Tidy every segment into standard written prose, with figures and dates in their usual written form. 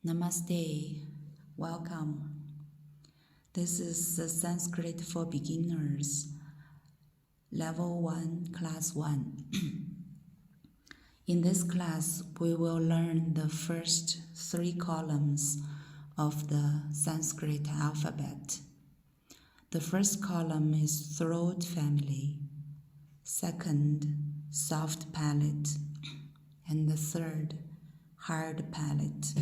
Namaste, welcome. This is the Sanskrit for Beginners, Level 1, Class 1. In this class, we will learn the first 3 columns of the Sanskrit alphabet. The first column is throat family, second, soft palate, and the third, hard palate.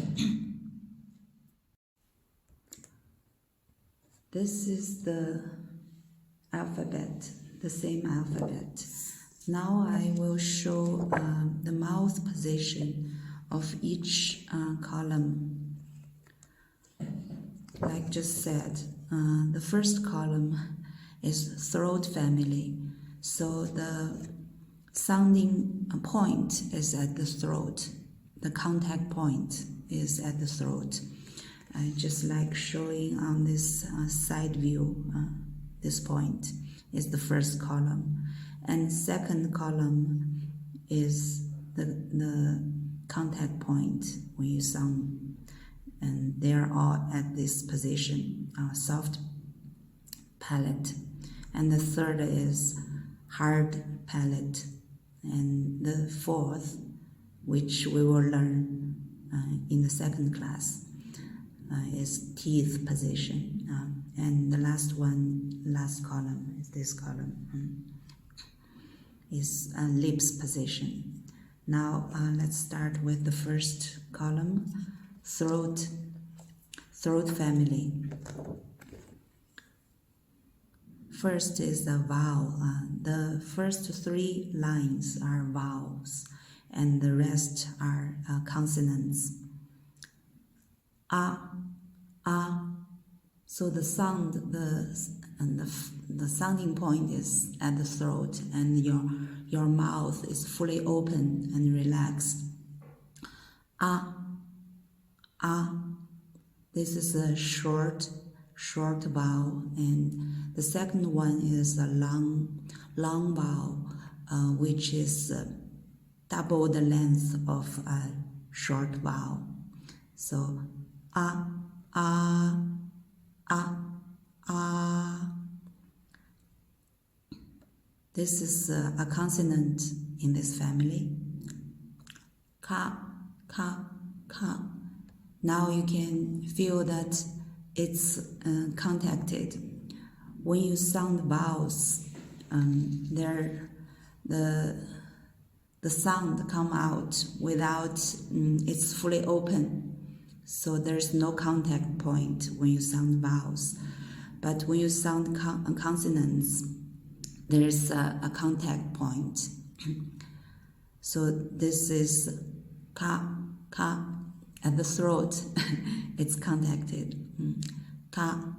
This is the alphabet, the same alphabet. Now I will show the mouth position of each column. Like just said, the first column is throat family. So the sounding point is at the throat. The contact point is at the throat. Just like showing on this side view, this point is the first column. And second column is the contact point when you sound. And they're all at this position, soft palate. And the third is hard palate. And the fourth, which we will learn in the second class, is teeth position. And the last column is this column, is lips position. Now let's start with the first column, throat family. First is the vowel. The first 3 lines are vowels, and the rest are consonants. So the sound, the sounding point is at the throat, and your mouth is fully open and relaxed. This is a short vowel, and the second one is a long vowel, which is double the length of a short vowel. So This is a consonant in this family. Ka. Now you can feel that it's contacted. When you sound vowels, the sound come out without it's fully open. So there's no contact point when you sound vowels. But when you sound consonants, there's a contact point. So this is ka at the throat. It's contacted. Ka.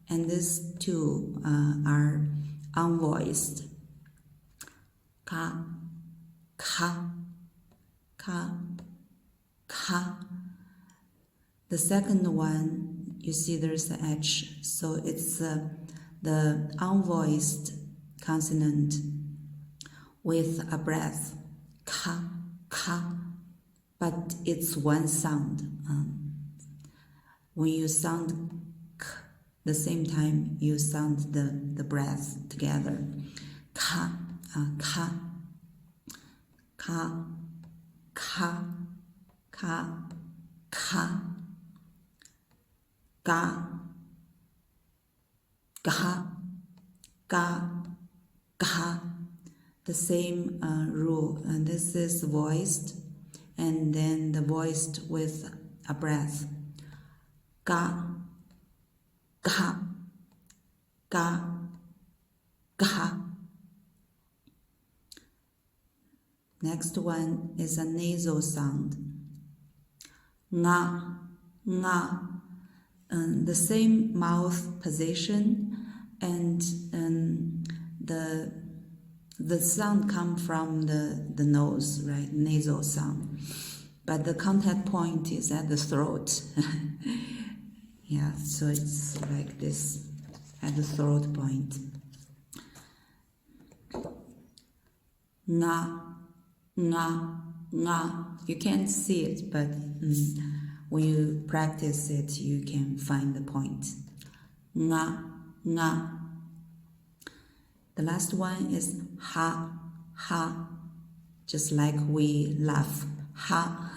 And these two are unvoiced. Ka. The second one, you see there's the H, so it's the unvoiced consonant with a breath, ka, but it's one sound. When you sound k, the same time you sound the breath together. Ka, ka, ka, ka, ka, ka. Ga, ga, ga, ga. The same rule. And this is voiced, and then the voiced with a breath. Ga, ga, ga, ga. Next one is a nasal sound. Nga, nga. The same mouth position, and the sound come from the nose, right? Nasal sound, but the contact point is at the throat. Yeah, so it's like this at the throat point. Nga. You can't see it, but when you practice it, you can find the point. Nga, nga. The last one is ha, ha, just like we laugh, ha.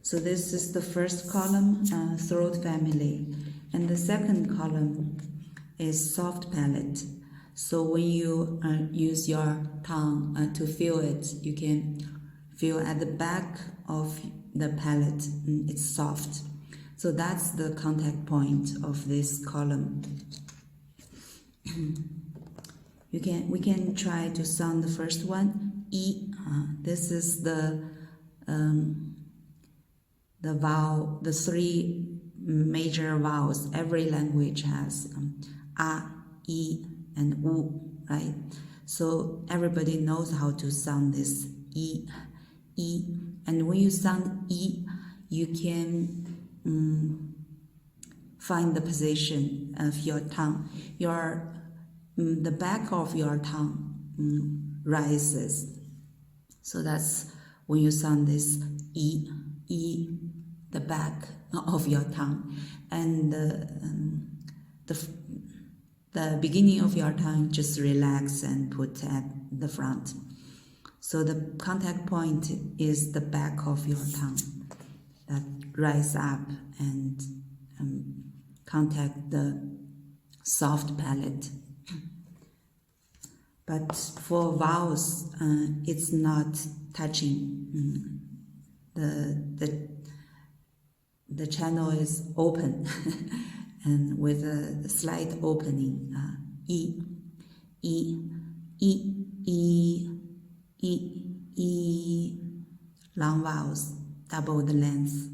So this is the first column, throat family. And the second column is soft palate. So when you use your tongue to feel it, you can feel at the back of the palate, it's soft. So that's the contact point of this column. We can try to sound the first one, E. This is the vowel, the three major vowels every language has, A, E, and U, right? So everybody knows how to sound this E, E. And when you sound E, you can find the position of your tongue. The back of your tongue rises. So that's when you sound this E, E, the back of your tongue. And the beginning of your tongue just relax and put at the front. So the contact point is the back of your tongue that rise up and contact the soft palate. But for vowels, it's not touching. The channel is open and with a slight opening. E, E, E, E, E, E. Long vowels, double the length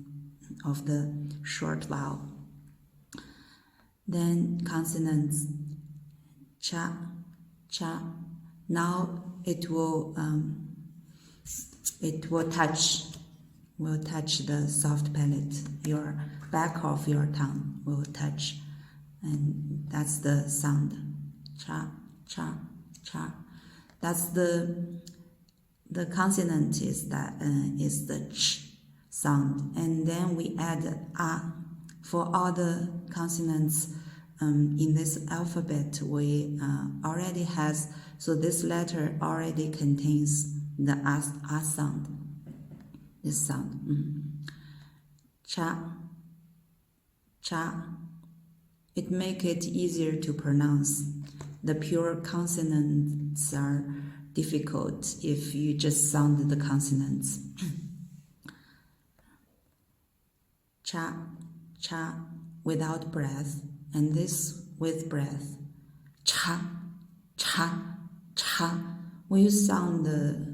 of the short vowel. Then consonants, cha, cha. Now it will touch the soft palate. Your back of your tongue will touch, and that's the sound. Cha, cha, cha. That's the consonant is the ch sound, and then we add a. For all the consonants in this alphabet, we already has, so this letter already contains the a sound. This sound, cha, cha. It makes it easier to pronounce. The pure consonants are difficult if you just sound the consonants. Cha, cha, without breath, and this with breath. Cha, cha, cha. When you sound the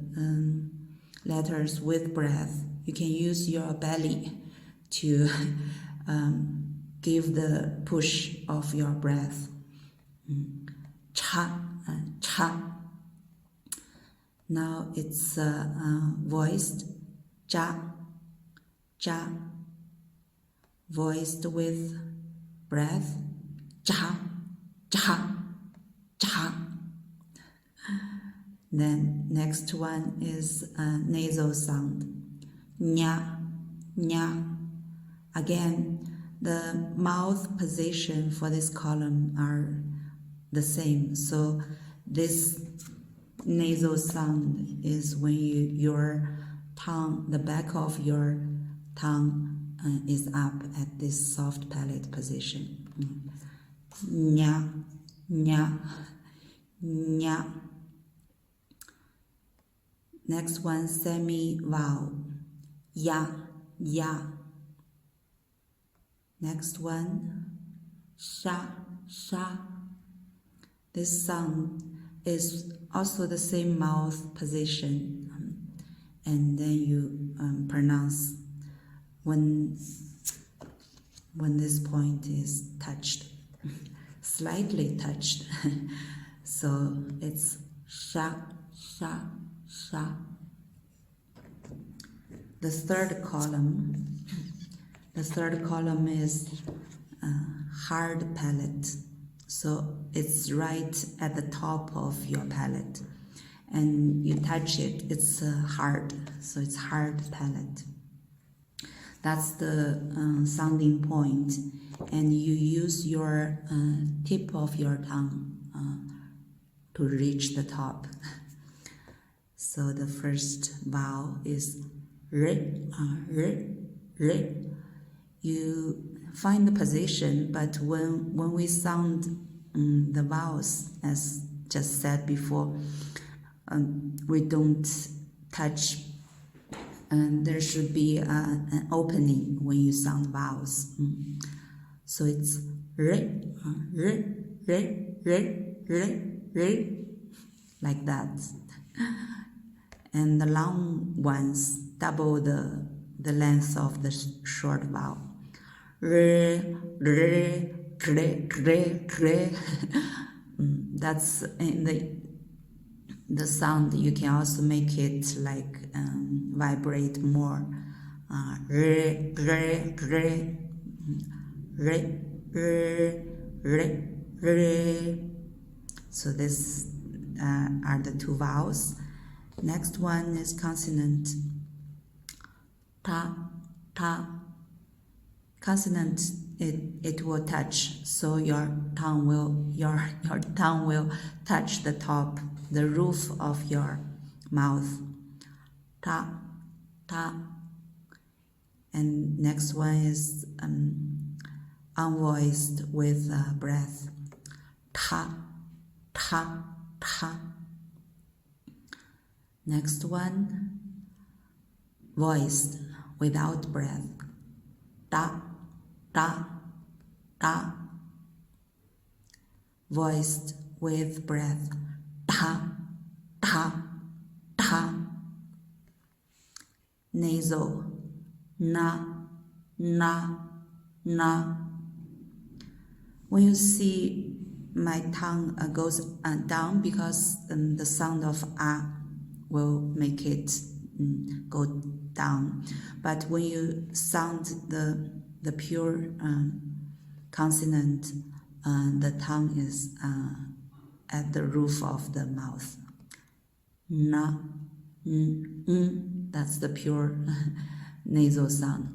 letters with breath, you can use your belly to give the push of your breath. Cha, cha. Now it's voiced, ja, ja. Voiced with breath, ja, ja, ja. Then next one is nasal sound, nya, nya. Again, the mouth position for this column are the same. So this nasal sound is when your tongue, the back of your tongue is up at this soft palate position. Nya, nya, nya. Next one, semi-vowel, ya, ya. Next one, sha, sha. This sound is also the same mouth position, and then you pronounce when this point is touched, slightly touched. So it's sha, sha, sha. The third column is hard palate. So it's right at the top of your palate, and you touch it, it's hard, so it's hard palate. That's the sounding point, and you use your tip of your tongue to reach the top. So the first vowel is r, r, r. You find the position, but when we sound the vowels, as just said before, we don't touch, and there should be an opening when you sound vowels. So it's r, r, r, r, r, r, like that. And the long ones double the length of the short vowel. That's in the sound. You can also make it like vibrate more. So this are the two vowels. Next one is consonant. Ta, ta. Consonant, it will touch, so your tongue will touch the top, the roof of your mouth. Ta, ta. And next one is unvoiced with breath. Ta, ta, ta. Next one, voiced without breath. Da, da, da. Voiced with breath. Ta, ta, ta. Nasal. Na, na, na. When you see my tongue goes down, because the sound of a will make it go down. But when you sound the pure consonant, the tongue is at the roof of the mouth. Na, that's the pure nasal sound.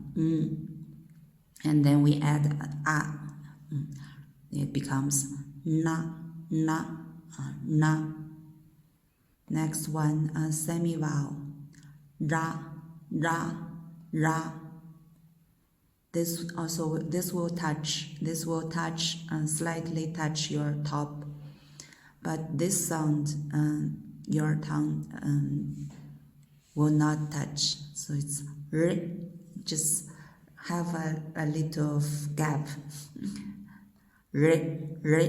And then we add a. It becomes na, na, na. Next one, semi-vowel. Ra, ra, ra. This will touch, slightly touch your top. But this sound, your tongue will not touch. So it's r, just have a little gap. R, r,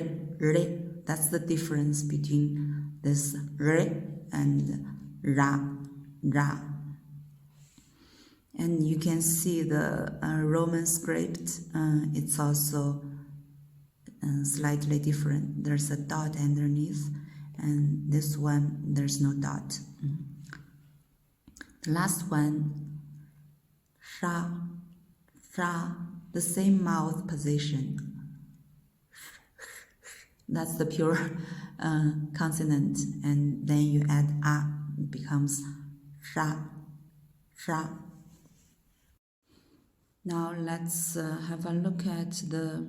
r. That's the difference between this r and ra, ra. And you can see the Roman script, it's also slightly different. There's a dot underneath, and this one, there's no dot. The last one, sha, sha, the same mouth position. That's the pure consonant, and then you add a, it becomes sha, sha. Now let's have a look at the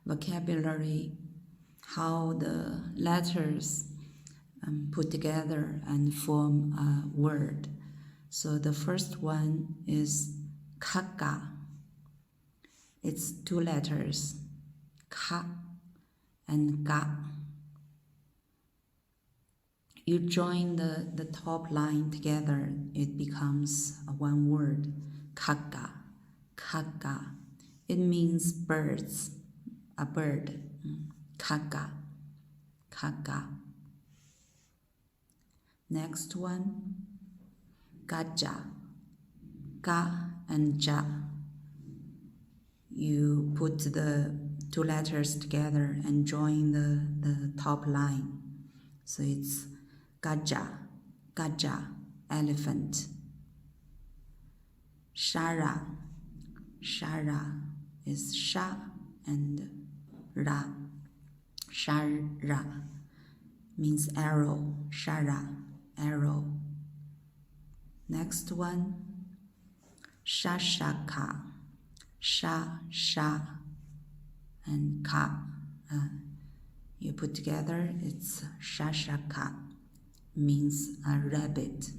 vocabulary, how the letters put together and form a word. So the first one is kaga. It's two letters, ka and ga. You join the top line together, it becomes one word, kaga, kaga. It means birds, a bird, kaga, kaga. Next one, gaja, ga and ja. You put the two letters together and join the top line. So it's gaja, gaja, elephant. Shara, shara is sha and ra. Shara means arrow, shara, arrow. Next one, Shashaka, sha, sha, and ka. You put together, it's shashaka, means a rabbit.